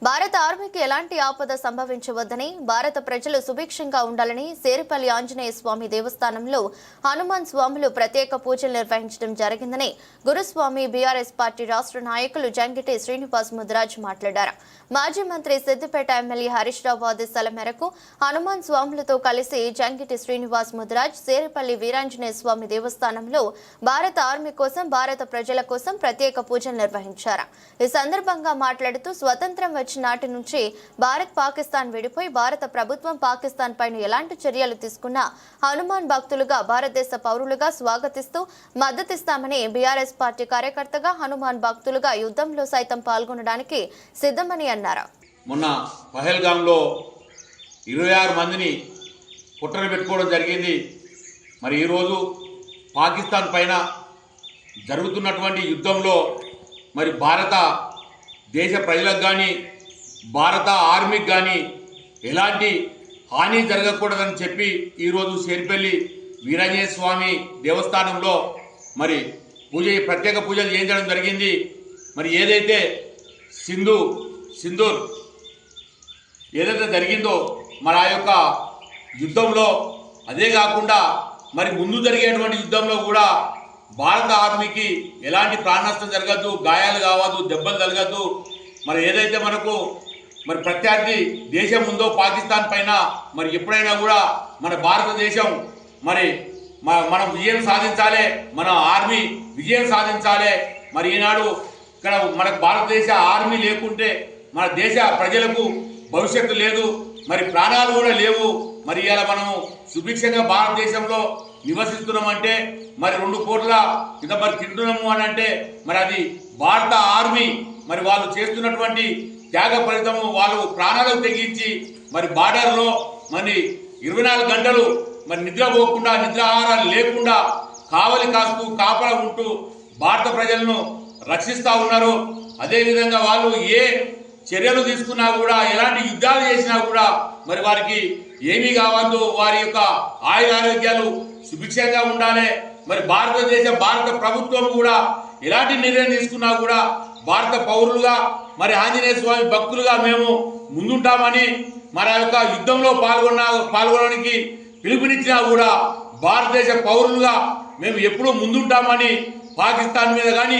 భారత ఆర్మీకి ఎలాంటి ఆపద సంభవించవద్దని, భారత ప్రజలు సుభిక్షంగా ఉండాలని సేరిపల్లి ఆంజనేయ స్వామి దేవస్థానంలో హనుమాన్ స్వాములు ప్రత్యేక పూజలు నిర్వహించడం జరిగిందని గురుస్వామి బీఆర్ఎస్ పార్టీ రాష్ట్ర నాయకులు జంగిటి శ్రీనివాస్ ముదిరాజ్ మాట్లాడారు. మాజీ మంత్రి సిద్దిపేట ఎమ్మెల్యే హరీష్ రావు ఆదేశాల మేరకు హనుమాన్ స్వాములతో కలిసి జంగిటి శ్రీనివాస్ ముదిరాజ్ సేరిపల్లి వీరాంజనేయ స్వామి దేవస్థానంలో భారత ఆర్మీ కోసం, భారత ప్రజల కోసం ప్రత్యేక పూజలు నిర్వహించారు. ఈ సందర్భంగా మాట్లాడుతూ స్వతంత్రం నాటి నుంచి భారత్ పాకిస్తాన్ విడిపోయి భారత ప్రభుత్వం పాకిస్తాన్ పైన ఎలాంటి చర్యలు తీసుకున్నా హనుమాన్ భక్తులుగా, భారతదేశ పౌరులుగా స్వాగతిస్తూ మద్దతిస్తామని, బీఆర్ఎస్ పార్టీ కార్యకర్తగా హనుమాన్ భక్తులుగా యుద్ధంలో సైతం పాల్గొనడానికి సిద్ధమని అన్నారు. మొన్న పహల్గాంలో 26 మందిని కుట్రలు పెట్టుకోవడం జరిగింది. మరి ఈరోజు పాకిస్తాన్ పైన జరుగుతున్నటువంటి యుద్ధంలో మరి భారత దేశ ప్రజలకు కానీ, భారత ఆర్మీకి కానీ ఎలాంటి హాని జరగకూడదని చెప్పి ఈరోజు సేరిపల్లి వీరాంజనేయ స్వామి దేవస్థానంలో మరి ప్రత్యేక పూజలు చేయించడం జరిగింది. మరి ఏదైతే సింధూర్ ఏదైతే జరిగిందో మరి ఆ యొక్క యుద్ధంలో, అదే కాకుండా మరి ముందు జరిగేటువంటి యుద్ధంలో కూడా భారత ఆర్మీకి ఎలాంటి ప్రాణ నష్టం జరగద్దు, గాయాలు కావద్దు, దెబ్బలు జరగద్దు. మరి ఏదైతే మనకు మరి ప్రత్యర్థి దేశం ఉందో పాకిస్తాన్ పైన మరి ఎప్పుడైనా కూడా మన భారతదేశం మరి మనం విజయం సాధించాలి, మన ఆర్మీ విజయం సాధించాలి. మరి ఈనాడు ఇక్కడ మనకు భారతదేశ ఆర్మీ లేకుంటే మన దేశ ప్రజలకు భవిష్యత్తు లేదు, మరి ప్రాణాలు కూడా లేవు. మరి ఇలా మనము సుభిక్షంగా భారతదేశంలో నివసిస్తున్నామంటే, మరి 2 కోట్ల ఇంత మరి తింటున్నాము అని అంటే మరి అది భారత ఆర్మీ మరి వాళ్ళు చేస్తున్నటువంటి త్యాగ ఫలితము. వాళ్ళు ప్రాణాలకు తెగించి మరి బార్డర్లో మరి 24 గంటలు మరి నిద్రపోకుండా, నిద్రాహారాలు లేకుండా కావలి కాస్తూ, కాపలా ఉంటూ భారత ప్రజలను రక్షిస్తూ ఉన్నారు. అదేవిధంగా వాళ్ళు ఏ చర్యలు తీసుకున్నా కూడా, ఎలాంటి యుద్ధాలు చేసినా కూడా మరి వారికి ఏమీ కావద్దు, వారి యొక్క ఆరోగ్యాలు సుభిక్షంగా ఉండాలి. మరి భారత ప్రభుత్వం కూడా ఎలాంటి నిర్ణయం తీసుకున్నా కూడా భారత పౌరులుగా, మరి ఆంజనేయ స్వామి భక్తులుగా మేము ముందుంటామని, మరి ఆ యొక్క యుద్ధంలో పాల్గొనడానికి పిలుపునిచ్చినా కూడా భారతదేశ పౌరులుగా మేము ఎప్పుడూ ముందుంటామని పాకిస్తాన్ మీద కానీ